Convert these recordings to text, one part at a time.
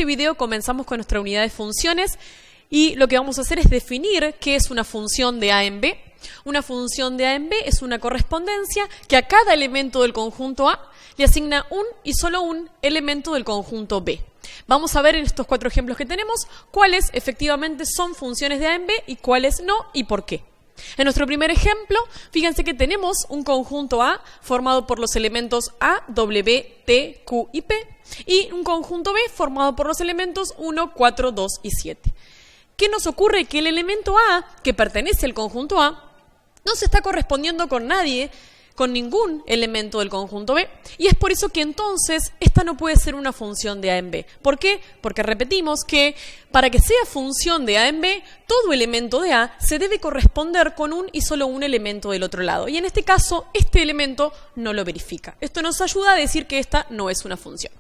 este video comenzamos con nuestra unidad de funciones y lo que vamos a hacer es definir qué es una función de A en B. Una función de A en B es una correspondencia que a cada elemento del conjunto A le asigna un y solo un elemento del conjunto B. Vamos a ver en estos 4 ejemplos que tenemos cuáles efectivamente son funciones de A en B y cuáles no y por qué. En nuestro primer ejemplo, fíjense que tenemos un conjunto A formado por los elementos A, W, T, Q y P y un conjunto B formado por los elementos 1, 4, 2 y 7. ¿Qué nos ocurre? Que el elemento A, que pertenece al conjunto A, no se está correspondiendo con nadie, con ningún elemento del conjunto B, y es por eso que entonces esta no puede ser una función de A en B. ¿Por qué? Porque repetimos que para que sea función de A en B, todo elemento de A se debe corresponder con un y solo un elemento del otro lado, y en este caso, este elemento no lo verifica. Esto nos ayuda a decir que esta no es una función.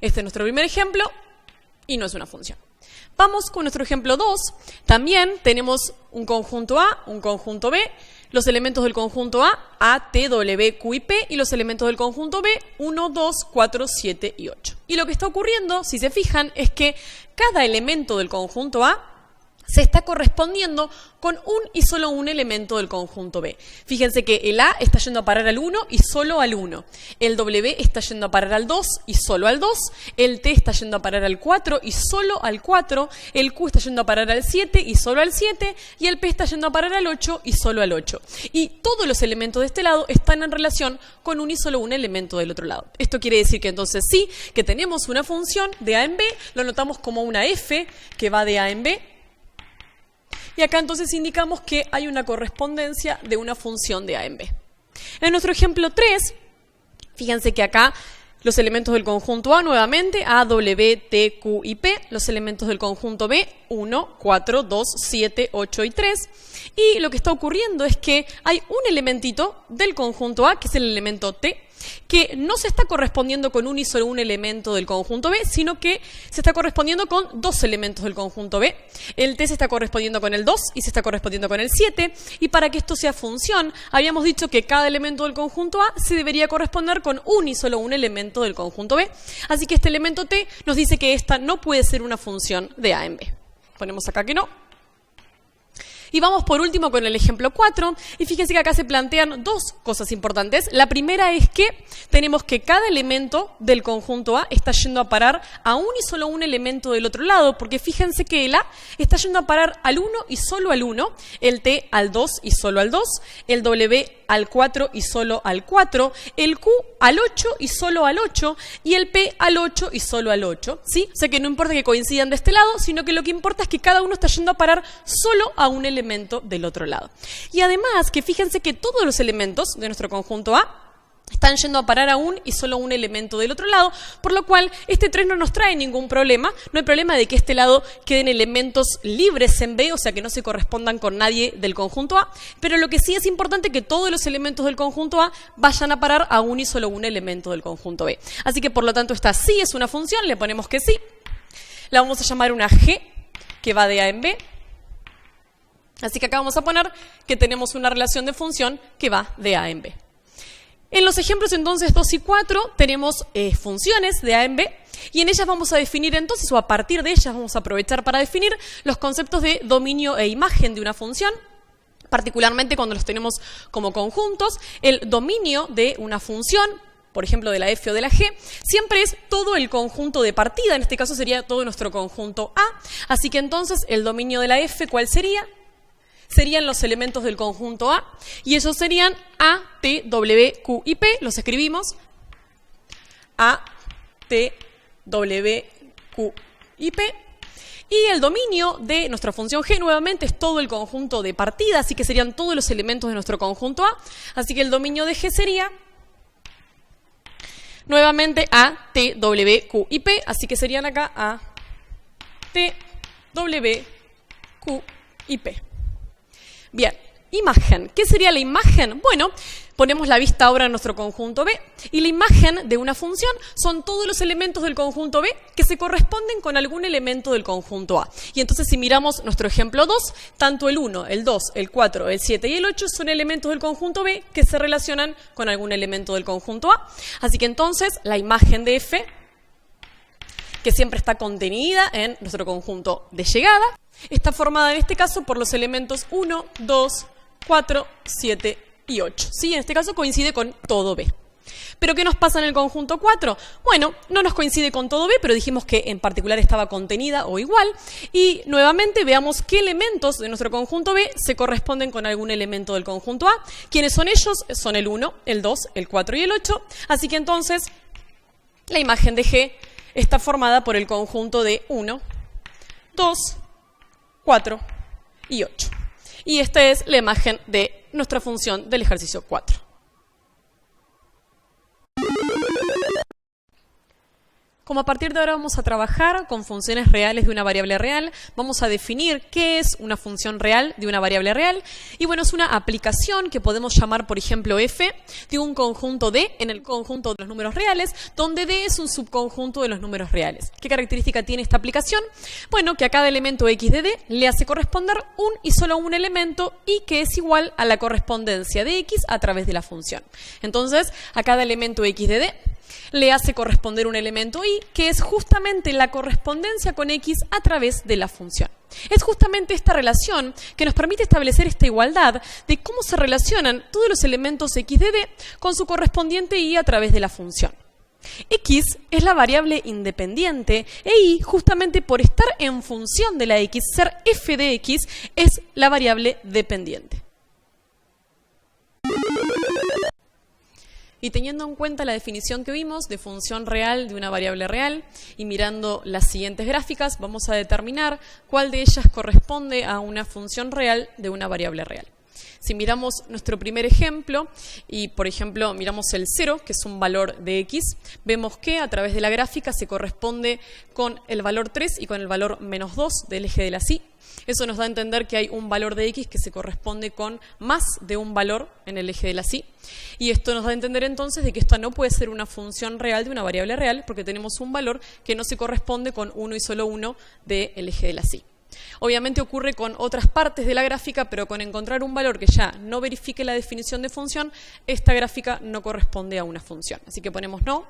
Este es nuestro primer ejemplo, y no es una función. Vamos con nuestro ejemplo 2. También tenemos un conjunto A, un conjunto B, los elementos del conjunto A, T, W, Q y P, y los elementos del conjunto B, 1, 2, 4, 7 y 8. Y lo que está ocurriendo, si se fijan, es que cada elemento del conjunto A se está correspondiendo con un y solo un elemento del conjunto B. Fíjense que el A está yendo a parar al 1 y solo al 1. El W está yendo a parar al 2 y solo al 2. El T está yendo a parar al 4 y solo al 4. El Q está yendo a parar al 7 y solo al 7. Y el P está yendo a parar al 8 y solo al 8. Y todos los elementos de este lado están en relación con un y solo un elemento del otro lado. Esto quiere decir que entonces sí, que tenemos una función de A en B, lo anotamos como una F que va de A en B. Y acá entonces indicamos que hay una correspondencia de una función de A en B. En nuestro ejemplo 3, fíjense que acá los elementos del conjunto A nuevamente, A, W, T, Q y P, los elementos del conjunto B, 1, 4, 2, 7, 8 y 3. Y lo que está ocurriendo es que hay un elementito del conjunto A, que es el elemento T, que no se está correspondiendo con un y solo un elemento del conjunto B, sino que se está correspondiendo con 2 elementos del conjunto B. El T se está correspondiendo con el 2 y se está correspondiendo con el 7, y para que esto sea función, habíamos dicho que cada elemento del conjunto A se debería corresponder con un y solo un elemento del conjunto B. Así que este elemento T nos dice que esta no puede ser una función de A en B. Ponemos acá que no. Y vamos por último con el ejemplo 4, y fíjense que acá se plantean 2 cosas importantes. La primera es que tenemos que cada elemento del conjunto A está yendo a parar a un y solo un elemento del otro lado, porque fíjense que el A está yendo a parar al 1 y solo al 1, el T al 2 y solo al 2, el W al 4 y solo al 4, el Q al 8 y solo al 8, y el P al 8 y solo al 8, ¿sí? O sea que no importa que coincidan de este lado, sino que lo que importa es que cada uno está yendo a parar solo a un elemento del otro lado. Y además que fíjense que todos los elementos de nuestro conjunto A están yendo a parar a un y solo un elemento del otro lado, por lo cual este 3 no nos trae ningún problema. No hay problema de que este lado queden elementos libres en B, o sea que no se correspondan con nadie del conjunto A, pero lo que sí es importante es que todos los elementos del conjunto A vayan a parar a un y solo un elemento del conjunto B. Así que por lo tanto esta sí es una función, le ponemos que sí. La vamos a llamar una G, que va de A en B. Así que acá vamos a poner que tenemos una relación de función que va de A en B. En los ejemplos entonces 2 y 4 tenemos funciones de A en B, y en ellas vamos a definir entonces, o a partir de ellas vamos a aprovechar para definir los conceptos de dominio e imagen de una función, particularmente cuando los tenemos como conjuntos. El dominio de una función, por ejemplo de la F o de la G, siempre es todo el conjunto de partida, en este caso sería todo nuestro conjunto A. Así que entonces el dominio de la F, ¿cuál sería? Serían los elementos del conjunto A, y esos serían A, T, W, Q y P. Los escribimos: A, T, W, Q y P. Y el dominio de nuestra función G nuevamente es todo el conjunto de partida, así que serían todos los elementos de nuestro conjunto A. Así que el dominio de G sería nuevamente A, T, W, Q y P. Así que serían acá A, T, W, Q y P. Bien, imagen. ¿Qué sería la imagen? Bueno, ponemos la vista ahora en nuestro conjunto B, y la imagen de una función son todos los elementos del conjunto B que se corresponden con algún elemento del conjunto A. Y entonces si miramos nuestro ejemplo 2, tanto el 1, el 2, el 4, el 7 y el 8 son elementos del conjunto B que se relacionan con algún elemento del conjunto A. Así que entonces la imagen de F que siempre está contenida en nuestro conjunto de llegada. Está formada en este caso por los elementos 1, 2, 4, 7 y 8. ¿Sí? En este caso coincide con todo B. ¿Pero qué nos pasa en el conjunto 4? Bueno, no nos coincide con todo B, pero dijimos que en particular estaba contenida o igual. Y nuevamente veamos qué elementos de nuestro conjunto B se corresponden con algún elemento del conjunto A. ¿Quiénes son ellos? Son el 1, el 2, el 4 y el 8. Así que entonces la imagen de G está formada por el conjunto de 1, 2, 4 y 8. Y esta es la imagen de nuestra función del ejercicio 4. Como a partir de ahora vamos a trabajar con funciones reales de una variable real, vamos a definir qué es una función real de una variable real. Y bueno, es una aplicación que podemos llamar, por ejemplo, f de un conjunto D en el conjunto de los números reales, donde D es un subconjunto de los números reales. ¿Qué característica tiene esta aplicación? Bueno, que a cada elemento x de D le hace corresponder un y solo un elemento y que es igual a la correspondencia de x a través de la función. Entonces, a cada elemento x de D le hace corresponder un elemento y, que es justamente la correspondencia con x a través de la función. Es justamente esta relación que nos permite establecer esta igualdad de cómo se relacionan todos los elementos x de D con su correspondiente y a través de la función. X es la variable independiente e y, justamente por estar en función de la x, ser f de x, es la variable dependiente. Y teniendo en cuenta la definición que vimos de función real de una variable real y mirando las siguientes gráficas, vamos a determinar cuál de ellas corresponde a una función real de una variable real. Si miramos nuestro primer ejemplo y, por ejemplo, miramos el 0, que es un valor de x, vemos que a través de la gráfica se corresponde con el valor 3 y con el valor menos 2 del eje de la y. Eso nos da a entender que hay un valor de x que se corresponde con más de un valor en el eje de la y. Y esto nos da a entender entonces de que esta no puede ser una función real de una variable real porque tenemos un valor que no se corresponde con uno y solo uno del eje de la y. Obviamente ocurre con otras partes de la gráfica, pero con encontrar un valor que ya no verifique la definición de función, esta gráfica no corresponde a una función. Así que ponemos no.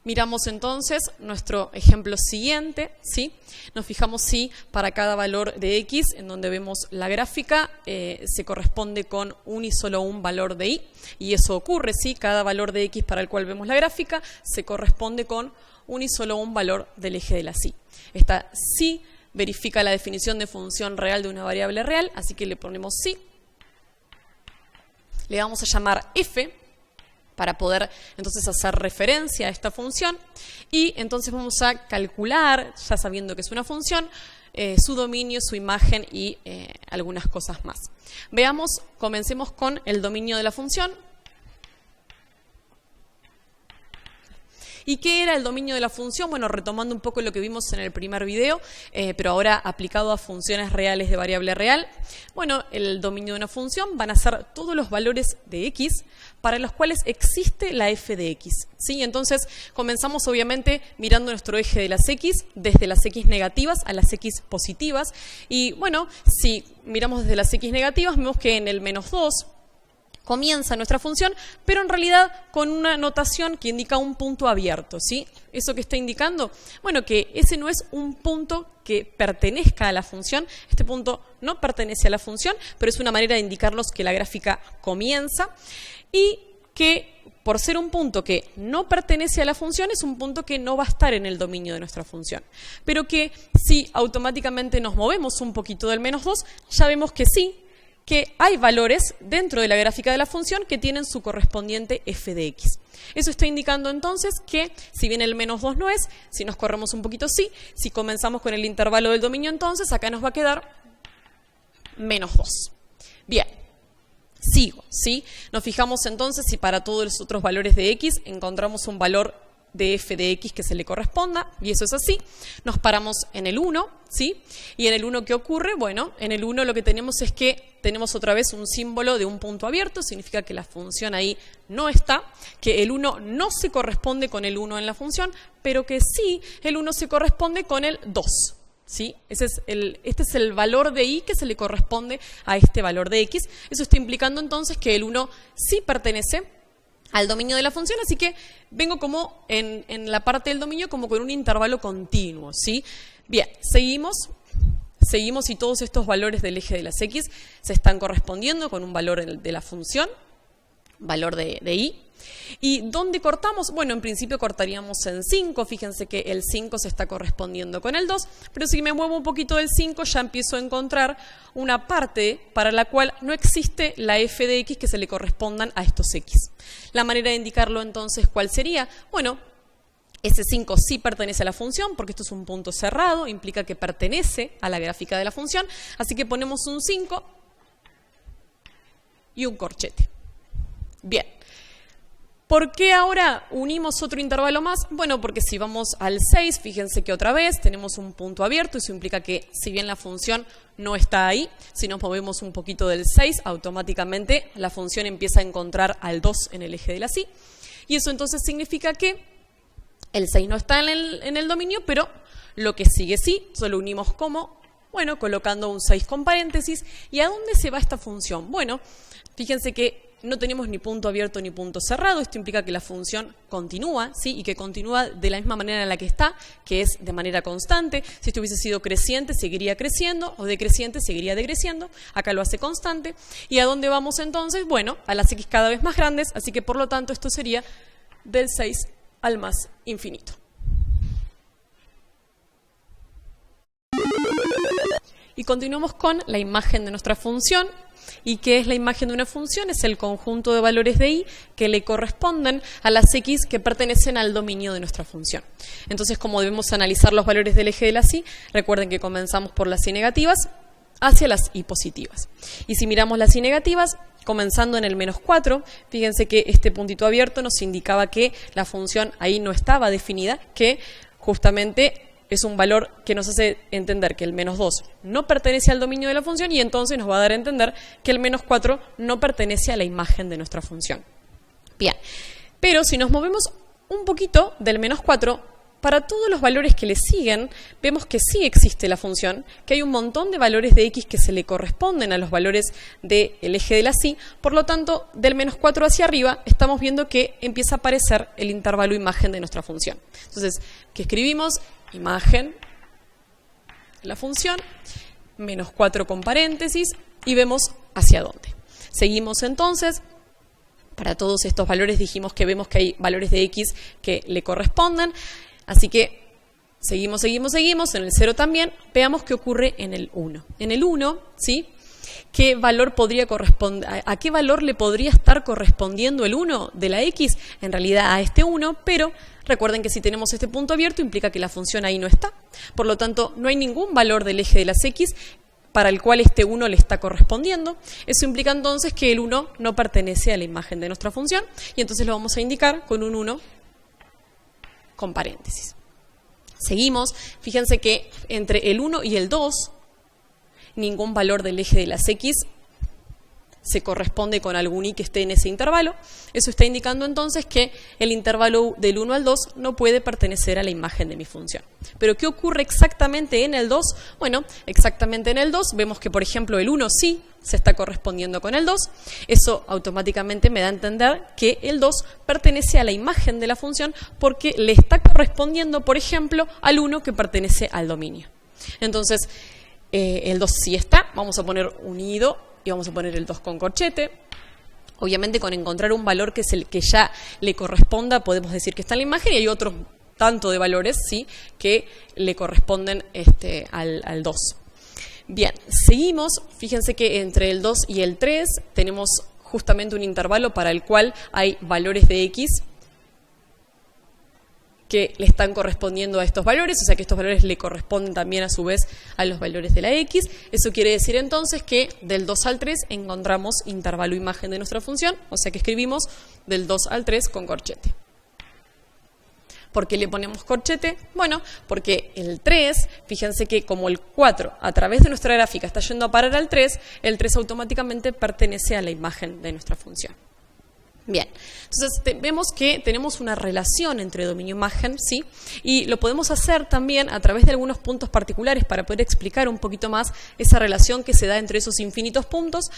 Miramos entonces nuestro ejemplo siguiente, ¿sí? Nos fijamos si para cada valor de x, en donde vemos la gráfica, se corresponde con un y solo un valor de y. Y eso ocurre, ¿sí? Cada valor de x para el cual vemos la gráfica se corresponde con un y solo un valor del eje de la y. Esta sí verifica la definición de función real de una variable real, así que le ponemos sí. Le vamos a llamar f para poder entonces hacer referencia a esta función y entonces vamos a calcular, ya sabiendo que es una función, su dominio, su imagen y algunas cosas más. Veamos, comencemos con el dominio de la función. ¿Y qué era el dominio de la función? Bueno, retomando un poco lo que vimos en el primer video, pero ahora aplicado a funciones reales de variable real. Bueno, el dominio de una función van a ser todos los valores de x para los cuales existe la f de x. ¿Sí? Entonces, comenzamos obviamente mirando nuestro eje de las x, desde las x negativas a las x positivas. Y bueno, si miramos desde las x negativas, vemos que en el menos 2, comienza nuestra función, pero en realidad con una notación que indica un punto abierto, ¿sí? ¿Eso qué está indicando? Bueno, que ese no es un punto que pertenezca a la función, este punto no pertenece a la función, pero es una manera de indicarnos que la gráfica comienza y que por ser un punto que no pertenece a la función, es un punto que no va a estar en el dominio de nuestra función. Pero que si automáticamente nos movemos un poquito del menos 2, ya vemos que sí, que hay valores dentro de la gráfica de la función que tienen su correspondiente f de x. Eso está indicando entonces que, si bien el menos 2 no es, si nos corremos un poquito sí, si comenzamos con el intervalo del dominio entonces, acá nos va a quedar menos 2. Bien, sigo, ¿sí? Nos fijamos entonces si para todos los otros valores de x encontramos un valor de f de x que se le corresponda, y eso es así. Nos paramos en el 1, ¿sí? Y en el 1, ¿qué ocurre? Bueno, en el 1 lo que tenemos es que tenemos otra vez un símbolo de un punto abierto, significa que la función ahí no está, que el 1 no se corresponde con el 1 en la función, pero que sí el 1 se corresponde con el 2. ¿Sí? Este es el valor de y que se le corresponde a este valor de x. Eso está implicando entonces que el 1 sí pertenece al dominio de la función, así que vengo como en la parte del dominio como con un intervalo continuo, ¿sí? Bien, seguimos y todos estos valores del eje de las X se están correspondiendo con un valor de la función, valor de Y. ¿Y dónde cortamos? Bueno, en principio cortaríamos en 5, fíjense que el 5 se está correspondiendo con el 2, pero si me muevo un poquito del 5 ya empiezo a encontrar una parte para la cual no existe la f de x que se le correspondan a estos x. La manera de indicarlo entonces, ¿cuál sería? Bueno, ese 5 sí pertenece a la función, porque esto es un punto cerrado, implica que pertenece a la gráfica de la función, así que ponemos un 5 y un corchete. Bien. ¿Por qué ahora unimos otro intervalo más? Bueno, porque si vamos al 6, fíjense que otra vez tenemos un punto abierto, eso implica que si bien la función no está ahí, si nos movemos un poquito del 6, automáticamente la función empieza a encontrar al 2 en el eje de la Y, y eso entonces significa que el 6 no está en el dominio, pero lo que sigue sí, solo unimos como, bueno, colocando un 6 con paréntesis. ¿Y a dónde se va esta función? Bueno, fíjense que no tenemos ni punto abierto ni punto cerrado, esto implica que la función continúa, ¿sí? Y que continúa de la misma manera en la que está, que es de manera constante. Si esto hubiese sido creciente, seguiría creciendo, o decreciente, seguiría decreciendo. Acá lo hace constante. ¿Y a dónde vamos entonces? Bueno, a las x cada vez más grandes, así que por lo tanto esto sería del 6 al más infinito. Y continuamos con la imagen de nuestra función. ¿Y qué es la imagen de una función? Es el conjunto de valores de y que le corresponden a las x que pertenecen al dominio de nuestra función. Entonces, como debemos analizar los valores del eje de las y, recuerden que comenzamos por las y negativas hacia las y positivas. Y si miramos las y negativas, comenzando en el menos 4, fíjense que este puntito abierto nos indicaba que la función ahí no estaba definida, que justamente es un valor que nos hace entender que el menos 2 no pertenece al dominio de la función y entonces nos va a dar a entender que el menos 4 no pertenece a la imagen de nuestra función. Bien, pero si nos movemos un poquito del menos 4, para todos los valores que le siguen, vemos que sí existe la función, que hay un montón de valores de x que se le corresponden a los valores del eje de la y, por lo tanto, del menos 4 hacia arriba, estamos viendo que empieza a aparecer el intervalo imagen de nuestra función. Entonces, ¿qué escribimos? Imagen, la función, menos 4 con paréntesis, y vemos hacia dónde. Seguimos entonces, para todos estos valores dijimos que vemos que hay valores de x que le correspondan, así que seguimos, en el 0 también, veamos qué ocurre en el 1. En el 1, ¿sí? ¿Qué valor podría corresponder? ¿A qué valor le podría estar correspondiendo el 1 de la x? En realidad a este 1, pero recuerden que si tenemos este punto abierto implica que la función ahí no está. Por lo tanto, no hay ningún valor del eje de las x para el cual este 1 le está correspondiendo. Eso implica entonces que el 1 no pertenece a la imagen de nuestra función y entonces lo vamos a indicar con un 1 con paréntesis. Seguimos, fíjense que entre el 1 y el 2 ningún valor del eje de las x se corresponde con algún y que esté en ese intervalo. Eso está indicando entonces que el intervalo del 1 al 2 no puede pertenecer a la imagen de mi función. ¿Pero qué ocurre exactamente en el 2? Bueno, exactamente en el 2 vemos que, por ejemplo, el 1 sí se está correspondiendo con el 2. Eso automáticamente me da a entender que el 2 pertenece a la imagen de la función porque le está correspondiendo, por ejemplo, al 1 que pertenece al dominio. Entonces, el 2 sí está, vamos a poner unido y vamos a poner el 2 con corchete. Obviamente con encontrar un valor que es el que ya le corresponda podemos decir que está en la imagen y hay otros tanto de valores, ¿sí?, que le corresponden al 2. Bien, seguimos, fíjense que entre el 2 y el 3 tenemos justamente un intervalo para el cual hay valores de x que le están correspondiendo a estos valores, o sea que estos valores le corresponden también a su vez a los valores de la x. Eso quiere decir entonces que del 2 al 3 encontramos intervalo imagen de nuestra función, o sea que escribimos del 2 al 3 con corchete. ¿Por qué le ponemos corchete? Bueno, porque el 3, fíjense que como el 4 a través de nuestra gráfica está yendo a parar al 3, el 3 automáticamente pertenece a la imagen de nuestra función. Bien, entonces vemos que tenemos una relación entre dominio e imagen, ¿sí? Y lo podemos hacer también a través de algunos puntos particulares para poder explicar un poquito más esa relación que se da entre esos infinitos puntos.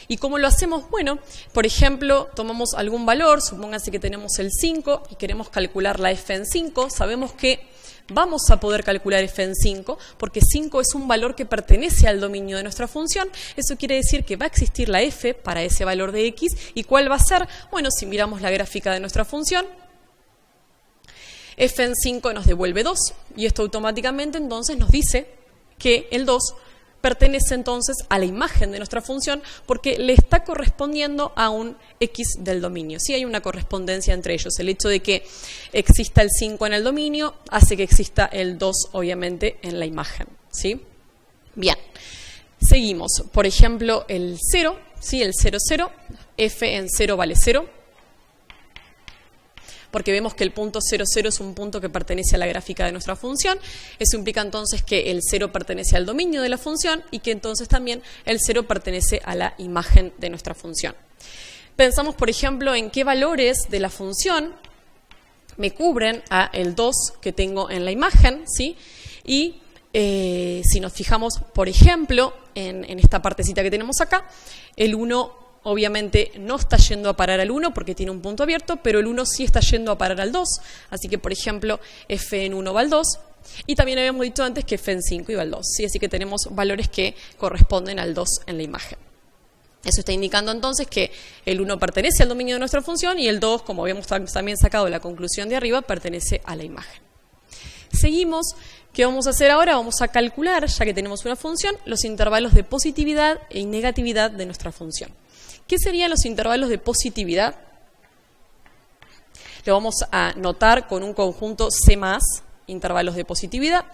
¿Y cómo lo hacemos? Bueno, por ejemplo, tomamos algún valor, supónganse que tenemos el 5 y queremos calcular la f en 5, sabemos que vamos a poder calcular f en 5, porque 5 es un valor que pertenece al dominio de nuestra función. Eso quiere decir que va a existir la f para ese valor de x. ¿Y cuál va a ser? Bueno, si miramos la gráfica de nuestra función, f en 5 nos devuelve 2, y esto automáticamente entonces nos dice que el 2 pertenece entonces a la imagen de nuestra función porque le está correspondiendo a un x del dominio. Sí hay una correspondencia entre ellos. El hecho de que exista el 5 en el dominio hace que exista el 2, obviamente, en la imagen. ¿Sí? Bien. Seguimos. Por ejemplo, el 0, ¿sí? El 0, 0. F en 0 vale 0. Porque vemos que el punto 0, 0 es un punto que pertenece a la gráfica de nuestra función. Eso implica entonces que el 0 pertenece al dominio de la función y que entonces también el 0 pertenece a la imagen de nuestra función. Pensamos, por ejemplo, en qué valores de la función me cubren a el 2 que tengo en la imagen, ¿sí? Y si nos fijamos, por ejemplo, en esta partecita que tenemos acá, el 1 obviamente no está yendo a parar al 1 porque tiene un punto abierto, pero el 1 sí está yendo a parar al 2. Así que, por ejemplo, f en 1 va al 2. Y también habíamos dicho antes que f en 5 iba al 2. ¿Sí? Así que tenemos valores que corresponden al 2 en la imagen. Eso está indicando entonces que el 1 pertenece al dominio de nuestra función y el 2, como habíamos también sacado la conclusión de arriba, pertenece a la imagen. Seguimos. ¿Qué vamos a hacer ahora? Vamos a calcular, ya que tenemos una función, los intervalos de positividad y negatividad de nuestra función. ¿Qué serían los intervalos de positividad? Lo vamos a notar con un conjunto C+, intervalos de positividad.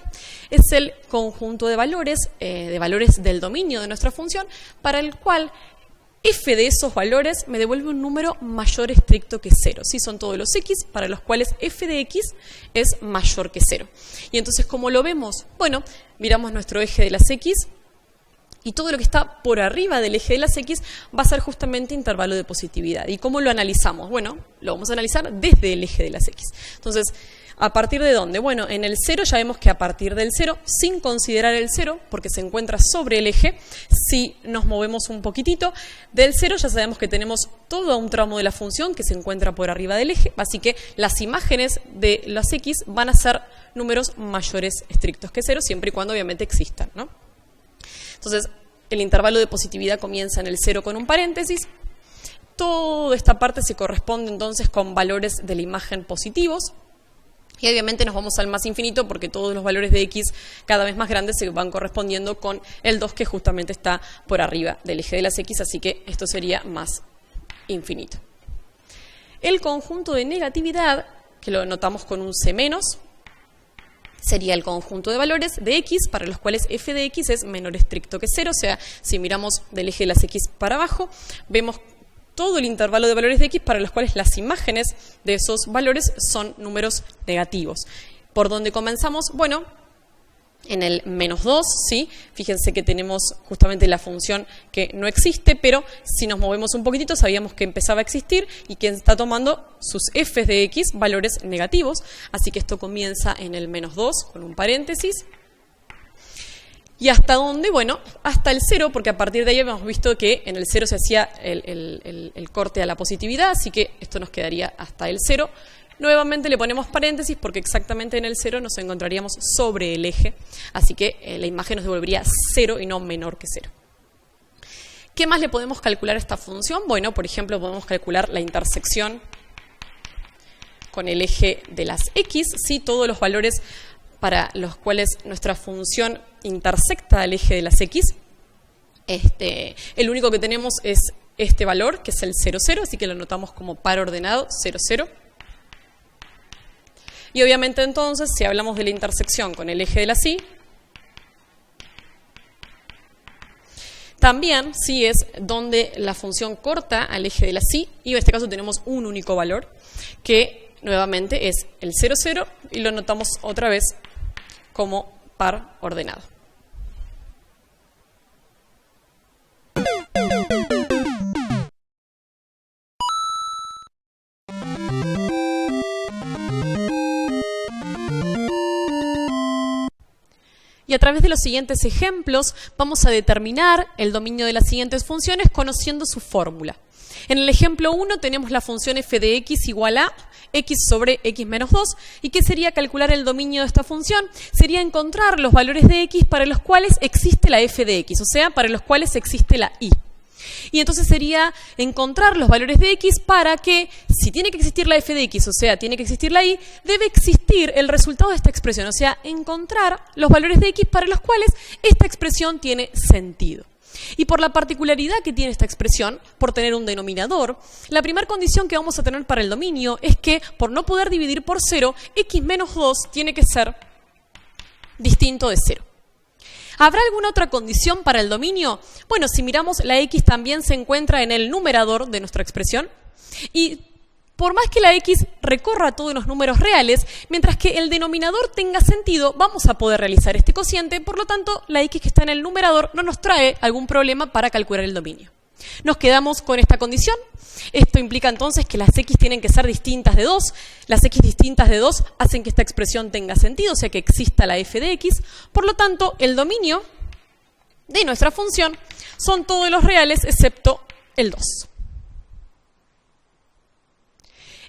Es el conjunto de valores del dominio de nuestra función, para el cual f de esos valores me devuelve un número mayor estricto que 0. ¿Sí? Son todos los x para los cuales f de x es mayor que 0. Y entonces, ¿cómo lo vemos? Bueno, miramos nuestro eje de las x, y todo lo que está por arriba del eje de las x va a ser justamente intervalo de positividad. ¿Y cómo lo analizamos? Bueno, lo vamos a analizar desde el eje de las x. Entonces, ¿a partir de dónde? Bueno, en el 0 ya vemos que a partir del 0, sin considerar el 0, porque se encuentra sobre el eje, si nos movemos un poquitito, del 0 ya sabemos que tenemos todo un tramo de la función que se encuentra por arriba del eje, así que las imágenes de las x van a ser números mayores estrictos que 0, siempre y cuando obviamente existan, ¿no? Entonces, el intervalo de positividad comienza en el 0 con un paréntesis. Toda esta parte se corresponde entonces con valores de la imagen positivos. Y obviamente nos vamos al más infinito porque todos los valores de x cada vez más grandes se van correspondiendo con el 2 que justamente está por arriba del eje de las x, así que esto sería más infinito. El conjunto de negatividad, que lo notamos con un C-, sería el conjunto de valores de x para los cuales f de x es menor estricto que 0, o sea, si miramos del eje de las x para abajo, vemos todo el intervalo de valores de x para los cuales las imágenes de esos valores son números negativos. ¿Por dónde comenzamos? Bueno, en el -2, ¿sí? Fíjense que tenemos justamente la función que no existe, pero si nos movemos un poquitito sabíamos que empezaba a existir y que está tomando sus f's de x valores negativos, así que esto comienza en el -2 con un paréntesis. ¿Y hasta dónde? Bueno, hasta el 0, porque a partir de ahí hemos visto que en el 0 se hacía el corte a la positividad, así que esto nos quedaría hasta el 0. Nuevamente le ponemos paréntesis porque exactamente en el 0 nos encontraríamos sobre el eje, así que la imagen nos devolvería 0 y no menor que 0. ¿Qué más le podemos calcular a esta función? Bueno, por ejemplo, podemos calcular la intersección con el eje de las x, ¿sí? Todos los valores para los cuales nuestra función intersecta el eje de las x. El único que tenemos es este valor, que es el 0, 0, así que lo anotamos como par ordenado, 0, 0. Y obviamente entonces, si hablamos de la intersección con el eje de la y, también sí es donde la función corta al eje de la y en este caso tenemos un único valor, que nuevamente es el 0, 0, y lo notamos otra vez como par ordenado. Y a través de los siguientes ejemplos vamos a determinar el dominio de las siguientes funciones conociendo su fórmula. En el ejemplo 1 tenemos la función f de x igual a x sobre x menos 2. ¿Y qué sería calcular el dominio de esta función? Sería encontrar los valores de x para los cuales existe la f de x, o sea, para los cuales existe la y. Y entonces sería encontrar los valores de x para que, si tiene que existir la f de x, o sea, tiene que existir la y, debe existir el resultado de esta expresión, o sea, encontrar los valores de x para los cuales esta expresión tiene sentido. Y por la particularidad que tiene esta expresión, por tener un denominador, la primera condición que vamos a tener para el dominio es que, por no poder dividir por 0, x menos 2 tiene que ser distinto de 0. ¿Habrá alguna otra condición para el dominio? Bueno, si miramos, la x también se encuentra en el numerador de nuestra expresión. Y por más que la x recorra todos los números reales, mientras que el denominador tenga sentido, vamos a poder realizar este cociente. Por lo tanto, la x que está en el numerador no nos trae algún problema para calcular el dominio. Nos quedamos con esta condición. Esto implica entonces que las x tienen que ser distintas de 2. Las x distintas de 2 hacen que esta expresión tenga sentido, o sea que exista la f de x. Por lo tanto, el dominio de nuestra función son todos los reales excepto el 2.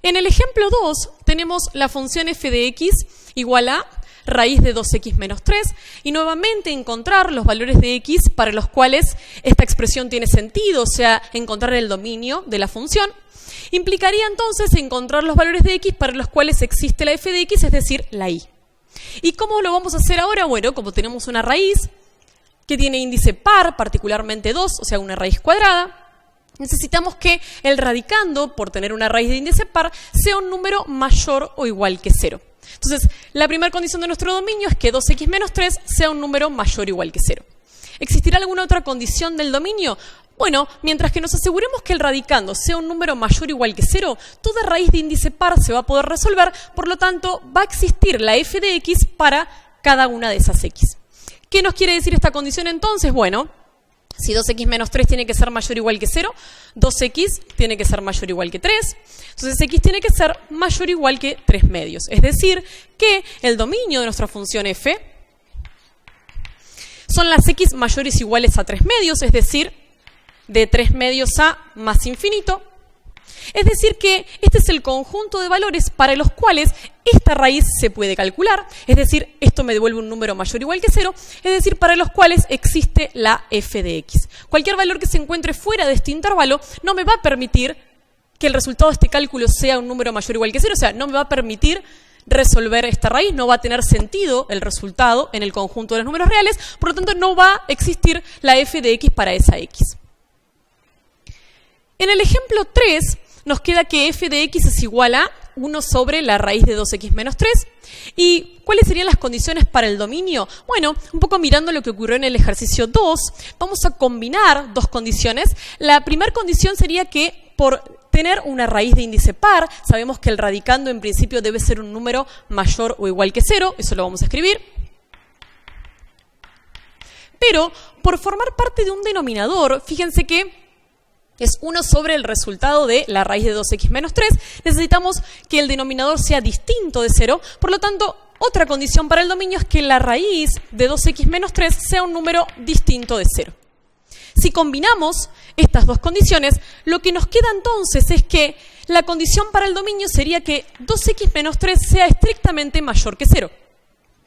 En el ejemplo 2 tenemos la función f de x igual a raíz de 2x menos 3 y nuevamente encontrar los valores de x para los cuales esta expresión tiene sentido, o sea, encontrar el dominio de la función. Implicaría entonces encontrar los valores de x para los cuales existe la f de x, es decir, la y. ¿Y cómo lo vamos a hacer ahora? Bueno, como tenemos una raíz que tiene índice par, particularmente 2, o sea, una raíz cuadrada, necesitamos que el radicando, por tener una raíz de índice par, sea un número mayor o igual que 0. Entonces, la primera condición de nuestro dominio es que 2x menos 3 sea un número mayor o igual que 0. ¿Existirá alguna otra condición del dominio? Bueno, mientras que nos aseguremos que el radicando sea un número mayor o igual que 0, toda raíz de índice par se va a poder resolver, por lo tanto, va a existir la f de x para cada una de esas x. ¿Qué nos quiere decir esta condición entonces? Bueno, si 2x menos 3 tiene que ser mayor o igual que 0, 2x tiene que ser mayor o igual que 3. Entonces x tiene que ser mayor o igual que 3 medios. Es decir, que el dominio de nuestra función f son las x mayores o iguales a 3 medios, es decir, de 3 medios a más infinito. Es decir que este es el conjunto de valores para los cuales esta raíz se puede calcular, es decir, esto me devuelve un número mayor o igual que 0, es decir, para los cuales existe la f de x. Cualquier valor que se encuentre fuera de este intervalo no me va a permitir que el resultado de este cálculo sea un número mayor o igual que 0, o sea, no me va a permitir resolver esta raíz, no va a tener sentido el resultado en el conjunto de los números reales, por lo tanto no va a existir la f de x para esa x. En el ejemplo 3, nos queda que f de x es igual a 1 sobre la raíz de 2x menos 3. ¿Y cuáles serían las condiciones para el dominio? Bueno, un poco mirando lo que ocurrió en el ejercicio 2, vamos a combinar dos condiciones. La primera condición sería que por tener una raíz de índice par, sabemos que el radicando en principio debe ser un número mayor o igual que 0, eso lo vamos a escribir. Pero por formar parte de un denominador, fíjense que es 1 sobre el resultado de la raíz de 2x menos 3. Necesitamos que el denominador sea distinto de 0. Por lo tanto, otra condición para el dominio es que la raíz de 2x menos 3 sea un número distinto de 0. Si combinamos estas dos condiciones, lo que nos queda entonces es que la condición para el dominio sería que 2x menos 3 sea estrictamente mayor que 0.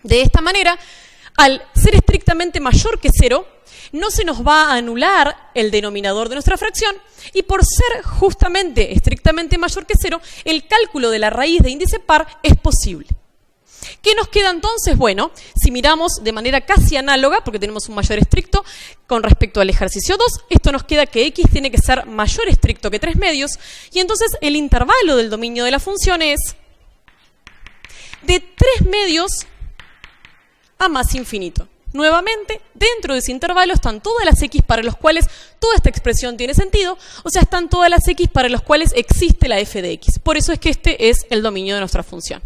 De esta manera, al ser estrictamente mayor que 0, no se nos va a anular el denominador de nuestra fracción y por ser justamente estrictamente mayor que 0, el cálculo de la raíz de índice par es posible. ¿Qué nos queda entonces? Bueno, si miramos de manera casi análoga, porque tenemos un mayor estricto con respecto al ejercicio 2, esto nos queda que x tiene que ser mayor estricto que 3 medios y entonces el intervalo del dominio de la función es de 3 medios a más infinito. Nuevamente, dentro de ese intervalo están todas las x para los cuales toda esta expresión tiene sentido, o sea, están todas las x para los cuales existe la f de x. Por eso es que este es el dominio de nuestra función.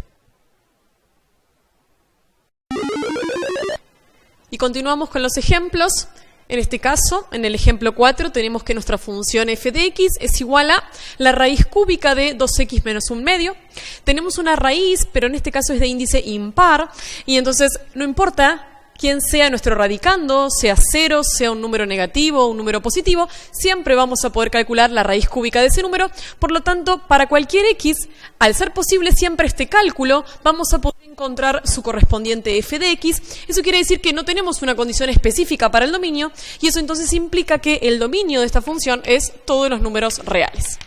Y continuamos con los ejemplos. En este caso, en el ejemplo 4, tenemos que nuestra función f de x es igual a la raíz cúbica de 2x menos 1 medio. Tenemos una raíz, pero en este caso es de índice impar, y entonces no importa quien sea nuestro radicando, sea 0, sea un número negativo o un número positivo, siempre vamos a poder calcular la raíz cúbica de ese número. Por lo tanto, para cualquier x, al ser posible siempre este cálculo, vamos a poder encontrar su correspondiente f de x. Eso quiere decir que no tenemos una condición específica para el dominio, y eso entonces implica que el dominio de esta función es todos los números reales.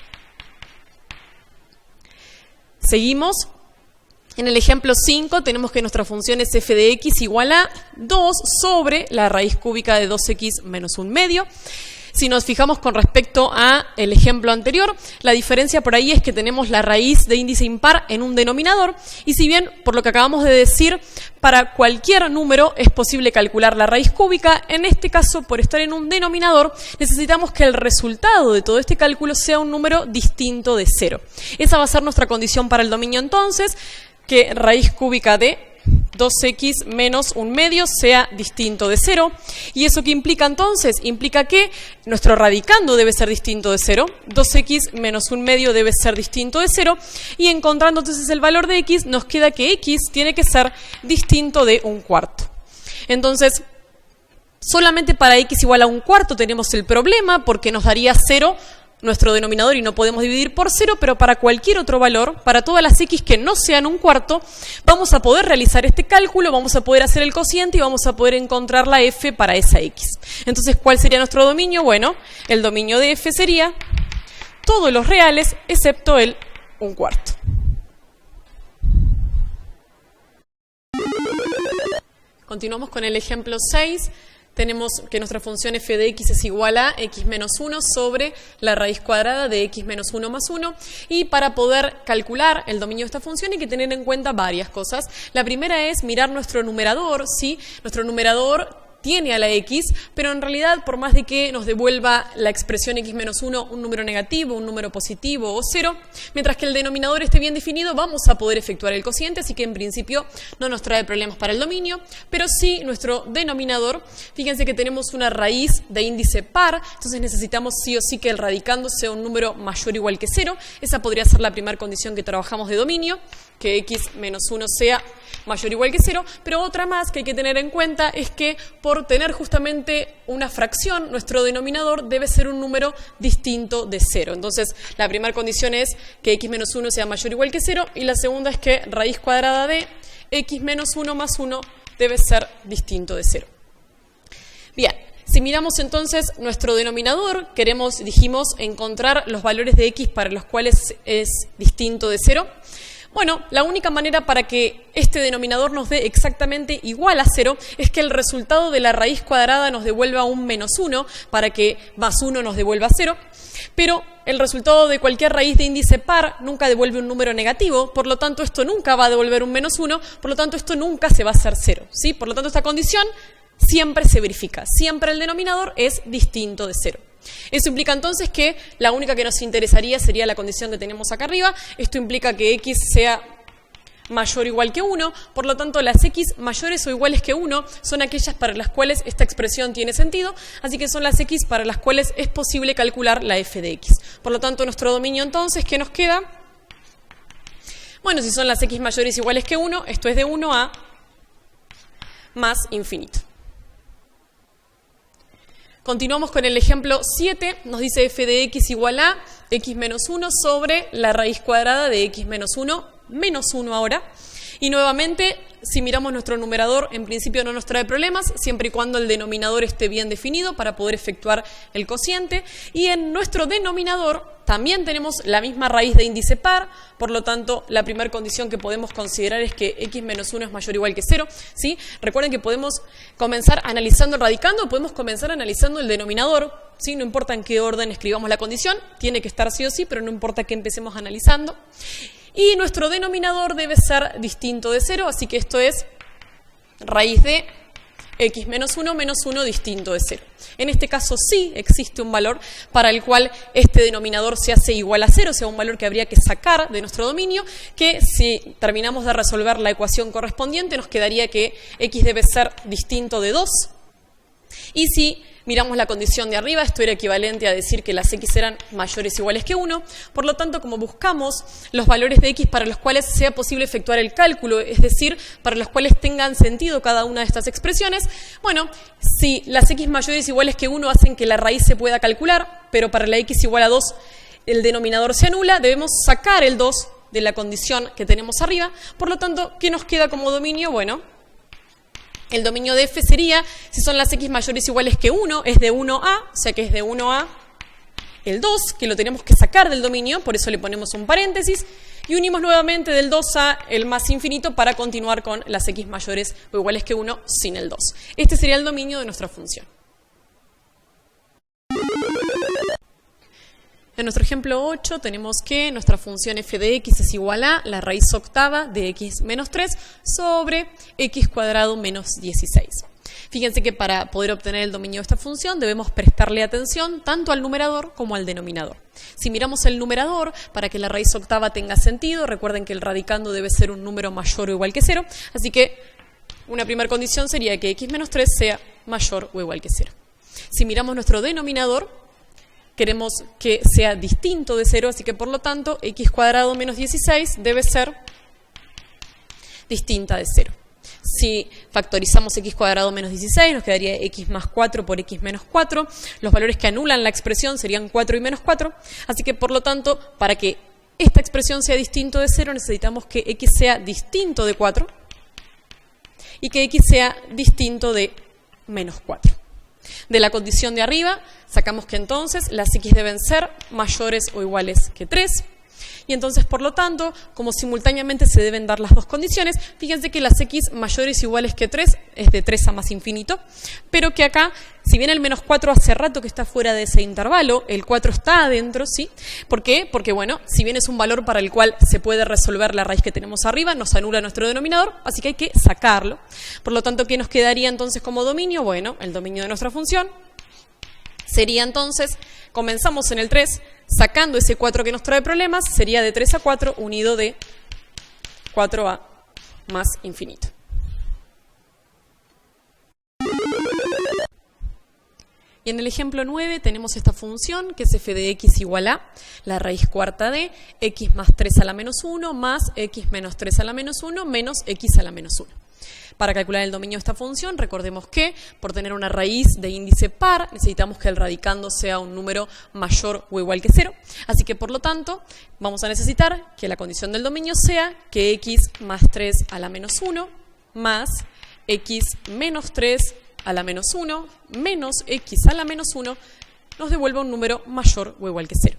Seguimos. En el ejemplo 5 tenemos que nuestra función es f de x igual a 2 sobre la raíz cúbica de 2x menos 1/2. Si nos fijamos con respecto a el ejemplo anterior, la diferencia por ahí es que tenemos la raíz de índice impar en un denominador, y si bien, por lo que acabamos de decir, para cualquier número es posible calcular la raíz cúbica, en este caso, por estar en un denominador, necesitamos que el resultado de todo este cálculo sea un número distinto de 0. Esa va a ser nuestra condición para el dominio entonces, que raíz cúbica de 2x menos 1/2 sea distinto de 0. ¿Y eso qué implica entonces? Implica que nuestro radicando debe ser distinto de 0, 2x menos 1/2 debe ser distinto de 0, y encontrando entonces el valor de x, nos queda que x tiene que ser distinto de 1/4. Entonces, solamente para x igual a 1/4 tenemos el problema, porque nos daría 0 nuestro denominador y no podemos dividir por 0, pero para cualquier otro valor, para todas las x que no sean 1/4, vamos a poder realizar este cálculo, vamos a poder hacer el cociente y vamos a poder encontrar la f para esa x. Entonces, ¿cuál sería nuestro dominio? Bueno, el dominio de f sería todos los reales excepto el 1/4. Continuamos con el ejemplo 6. Tenemos que nuestra función f de x es igual a x menos 1 sobre la raíz cuadrada de x menos 1 más 1. Y para poder calcular el dominio de esta función hay que tener en cuenta varias cosas. La primera es mirar nuestro numerador, ¿sí? Nuestro numerador tiene a la x, pero en realidad, por más de que nos devuelva la expresión x menos 1 un número negativo, un número positivo o 0, mientras que el denominador esté bien definido, vamos a poder efectuar el cociente, así que en principio no nos trae problemas para el dominio, pero sí nuestro denominador, fíjense que tenemos una raíz de índice par, entonces necesitamos sí o sí que el radicando sea un número mayor o igual que 0, esa podría ser la primera condición que trabajamos de dominio, que x menos 1 sea mayor o igual que 0, pero otra más que hay que tener en cuenta es que por tener justamente una fracción, nuestro denominador debe ser un número distinto de 0. Entonces, la primera condición es que x menos 1 sea mayor o igual que 0, y la segunda es que raíz cuadrada de x menos 1 más 1 debe ser distinto de 0. Bien. Si miramos entonces nuestro denominador, dijimos, encontrar los valores de x para los cuales es distinto de 0. Bueno, la única manera para que este denominador nos dé exactamente igual a 0 es que el resultado de la raíz cuadrada nos devuelva un menos 1 para que más 1 nos devuelva 0, pero el resultado de cualquier raíz de índice par nunca devuelve un número negativo, por lo tanto esto nunca va a devolver un menos 1, por lo tanto esto nunca se va a hacer 0, ¿sí? Por lo tanto esta condición siempre se verifica, siempre el denominador es distinto de 0. Eso implica entonces que la única que nos interesaría sería la condición que tenemos acá arriba. Esto implica que x sea mayor o igual que 1, por lo tanto las x mayores o iguales que 1 son aquellas para las cuales esta expresión tiene sentido, así que son las x para las cuales es posible calcular la f de x. Por lo tanto, nuestro dominio entonces, ¿qué nos queda? Bueno, si son las x mayores o iguales que 1, esto es de 1 a más infinito. Continuamos con el ejemplo 7, nos dice f de x igual a x menos 1 sobre la raíz cuadrada de x menos 1, menos 1 ahora. Y nuevamente, si miramos nuestro numerador, en principio no nos trae problemas, siempre y cuando el denominador esté bien definido para poder efectuar el cociente. Y en nuestro denominador también tenemos la misma raíz de índice par, por lo tanto, la primera condición que podemos considerar es que x menos 1 es mayor o igual que 0, ¿sí? Recuerden que podemos comenzar analizando el radicando, podemos comenzar analizando el denominador, ¿sí? No importa en qué orden escribamos la condición, tiene que estar sí o sí, pero no importa que empecemos analizando. Y nuestro denominador debe ser distinto de 0, así que esto es raíz de x menos 1 distinto de 0. En este caso sí existe un valor para el cual este denominador se hace igual a 0, o sea, un valor que habría que sacar de nuestro dominio, que si terminamos de resolver la ecuación correspondiente nos quedaría que x debe ser distinto de 2. Y si Miramos la condición de arriba, esto era equivalente a decir que las x eran mayores o iguales que 1, por lo tanto, como buscamos los valores de x para los cuales sea posible efectuar el cálculo, es decir, para los cuales tengan sentido cada una de estas expresiones, bueno, si las x mayores o iguales que 1 hacen que la raíz se pueda calcular, pero para la x igual a 2 el denominador se anula, debemos sacar el 2 de la condición que tenemos arriba, por lo tanto, ¿qué nos queda como dominio? Bueno, el dominio de f sería, si son las x mayores o iguales que 1, es de 1a, o sea que es de 1a el 2, que lo tenemos que sacar del dominio, por eso le ponemos un paréntesis, y unimos nuevamente del 2 a el más infinito para continuar con las x mayores o iguales que 1 sin el 2. Este sería el dominio de nuestra función. En nuestro ejemplo 8 tenemos que nuestra función f de x es igual a la raíz octava de x menos 3 sobre x cuadrado menos 16. Fíjense que para poder obtener el dominio de esta función debemos prestarle atención tanto al numerador como al denominador. Si miramos el numerador, para que la raíz octava tenga sentido, recuerden que el radicando debe ser un número mayor o igual que 0, así que una primera condición sería que x menos 3 sea mayor o igual que 0. Si miramos nuestro denominador, queremos que sea distinto de 0, así que por lo tanto x cuadrado menos 16 debe ser distinta de 0. Si factorizamos x cuadrado menos 16, nos quedaría x más 4 por x menos 4. Los valores que anulan la expresión serían 4 y menos 4. Así que por lo tanto, para que esta expresión sea distinto de 0, necesitamos que x sea distinto de 4 y que x sea distinto de menos 4. De la condición de arriba, sacamos que entonces las x deben ser mayores o iguales que 3. Y entonces, por lo tanto, como simultáneamente se deben dar las dos condiciones, fíjense que las x mayores o iguales que 3 es de 3 a más infinito, pero que acá, si bien el menos 4 hace rato que está fuera de ese intervalo, el 4 está adentro, ¿sí? ¿Por qué? Porque, bueno, si bien es un valor para el cual se puede resolver la raíz que tenemos arriba, nos anula nuestro denominador, así que hay que sacarlo. Por lo tanto, ¿qué nos quedaría entonces como dominio? Bueno, el dominio de nuestra función sería entonces, comenzamos en el 3, sacando ese 4 que nos trae problemas, sería de 3 a 4 unido de 4a más infinito. Y en el ejemplo 9 tenemos esta función que es f de x igual a la raíz cuarta de x más 3 a la menos 1 más x menos 3 a la menos 1 menos x a la menos 1. Para calcular el dominio de esta función, recordemos que por tener una raíz de índice par, necesitamos que el radicando sea un número mayor o igual que 0. Así que, por lo tanto, vamos a necesitar que la condición del dominio sea que x más 3 a la menos 1 más x menos 3 a la menos 1 menos x a la menos 1 nos devuelva un número mayor o igual que 0.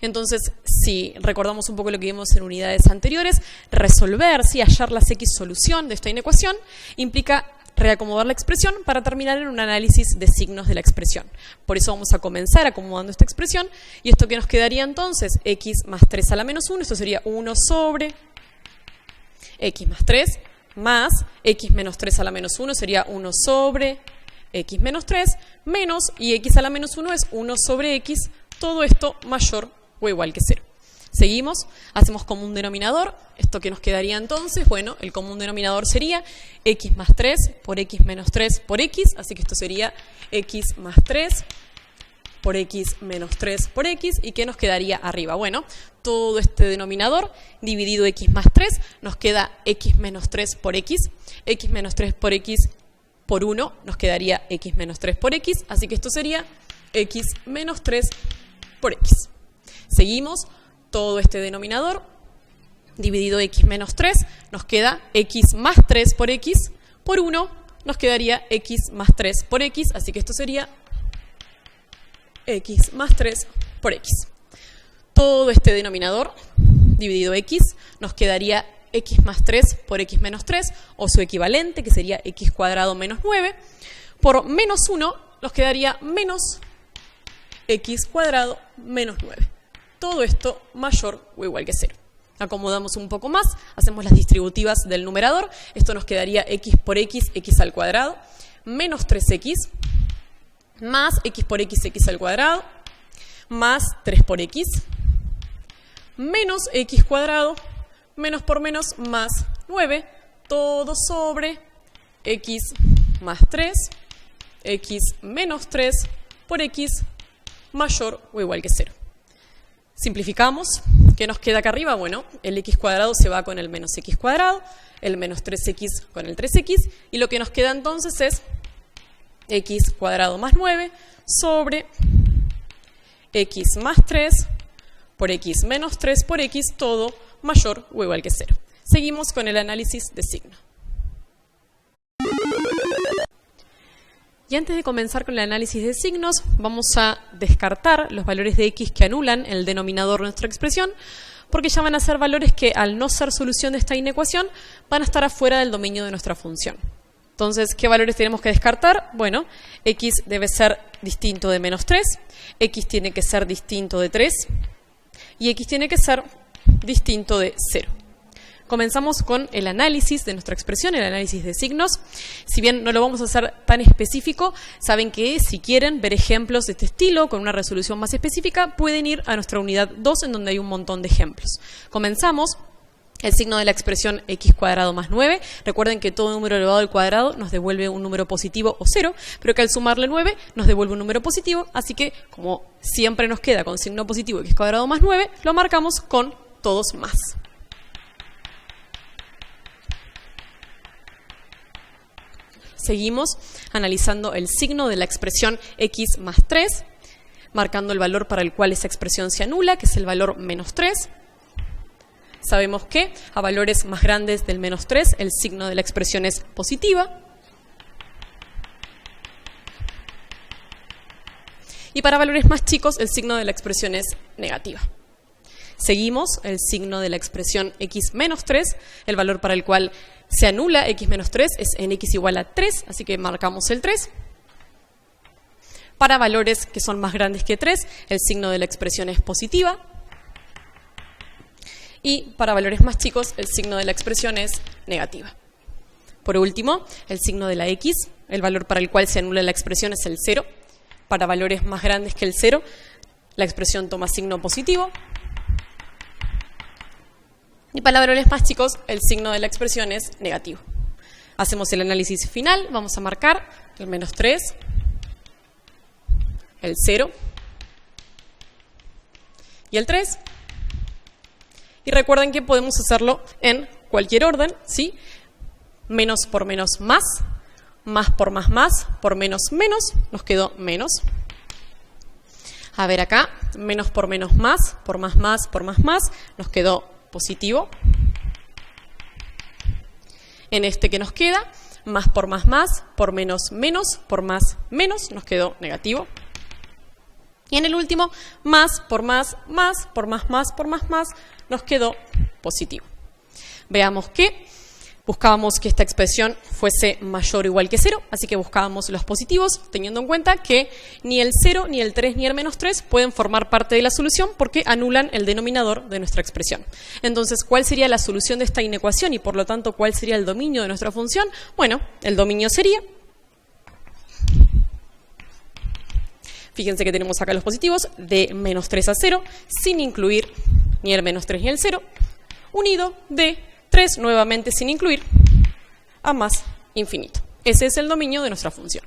Entonces, si recordamos un poco lo que vimos en unidades anteriores, resolver, hallar las x solución de esta inecuación implica reacomodar la expresión para terminar en un análisis de signos de la expresión. Por eso vamos a comenzar acomodando esta expresión, y esto que nos quedaría entonces, x más 3 a la menos 1, esto sería 1 sobre x más 3, más x menos 3 a la menos 1 sería 1 sobre x menos 3, menos, y x a la menos 1 es 1 sobre x, todo esto mayor o igual que 0. Seguimos, hacemos común denominador, esto que nos quedaría entonces, bueno, el común denominador sería x más 3 por x menos 3 por x, así que esto sería x más 3 por x menos 3 por x, ¿y qué nos quedaría arriba? Bueno, todo este denominador dividido x más 3, nos queda x menos 3 por x menos 3 por x por 1, nos quedaría x menos 3 por x, así que esto sería x menos 3 por x. Seguimos, todo este denominador dividido x menos 3, nos queda x más 3 por x por 1, nos quedaría x más 3 por x, así que esto sería x más 3 por x. Todo este denominador dividido x nos quedaría x más 3 por x menos 3, o su equivalente, que sería x cuadrado menos 9, por menos 1 nos quedaría menos x cuadrado menos 9. Todo esto mayor o igual que 0. Acomodamos un poco más, hacemos las distributivas del numerador, esto nos quedaría x por x, x al cuadrado, menos 3x, más x por x, x al cuadrado, más 3 por x, menos x cuadrado, menos por menos, más 9, todo sobre x más 3, x menos 3 por x mayor o igual que 0. Simplificamos. ¿Qué nos queda acá arriba? Bueno, el x cuadrado se va con el menos x cuadrado, el menos 3x con el 3x, y lo que nos queda entonces es x cuadrado más 9 sobre x más 3 por x menos 3 por x todo mayor o igual que 0. Seguimos con el análisis de signo. Y antes de comenzar con el análisis de signos, vamos a descartar los valores de x que anulan el denominador de nuestra expresión, porque ya van a ser valores que, al no ser solución de esta inecuación, van a estar afuera del dominio de nuestra función. Entonces, ¿qué valores tenemos que descartar? Bueno, x debe ser distinto de menos 3, x tiene que ser distinto de 3, y x tiene que ser distinto de 0. Comenzamos con el análisis de nuestra expresión, el análisis de signos. Si bien no lo vamos a hacer tan específico, saben que si quieren ver ejemplos de este estilo con una resolución más específica, pueden ir a nuestra unidad 2 en donde hay un montón de ejemplos. Comenzamos. El signo de la expresión x cuadrado más 9. Recuerden que todo número elevado al cuadrado nos devuelve un número positivo o 0, pero que al sumarle 9 nos devuelve un número positivo, así que como siempre nos queda con signo positivo x cuadrado más 9, lo marcamos con todos más. Seguimos analizando el signo de la expresión x más 3, marcando el valor para el cual esa expresión se anula, que es el valor menos 3. Sabemos que a valores más grandes del menos 3 el signo de la expresión es positiva. Y para valores más chicos el signo de la expresión es negativa. Seguimos el signo de la expresión x menos 3, el valor para el cual se anula x menos 3 es en x igual a 3, así que marcamos el 3. Para valores que son más grandes que 3, el signo de la expresión es positiva. Y para valores más chicos, el signo de la expresión es negativa. Por último, el signo de la x, el valor para el cual se anula la expresión es el 0. Para valores más grandes que el 0, la expresión toma signo positivo. Y para valores más chicos, el signo de la expresión es negativo. Hacemos el análisis final, vamos a marcar el menos 3, el 0 y el 3. Y recuerden que podemos hacerlo en cualquier orden, ¿sí? Menos por menos más por más, por menos menos, nos quedó menos. A ver acá, menos por menos más, por más más, nos quedó positivo. En este que nos queda, más, por menos menos, por más menos, nos quedó negativo. Y en el último, más, por más, por más, nos quedó positivo. Veamos que buscábamos que esta expresión fuese mayor o igual que 0, así que buscábamos los positivos, teniendo en cuenta que ni el 0, ni el 3, ni el menos 3 pueden formar parte de la solución porque anulan el denominador de nuestra expresión. Entonces, ¿cuál sería la solución de esta inecuación y por lo tanto cuál sería el dominio de nuestra función? Bueno, el dominio sería... Fíjense que tenemos acá los positivos de menos 3 a 0, sin incluir ni el menos 3 ni el 0, unido de 3 nuevamente sin incluir a más infinito. Ese es el dominio de nuestra función.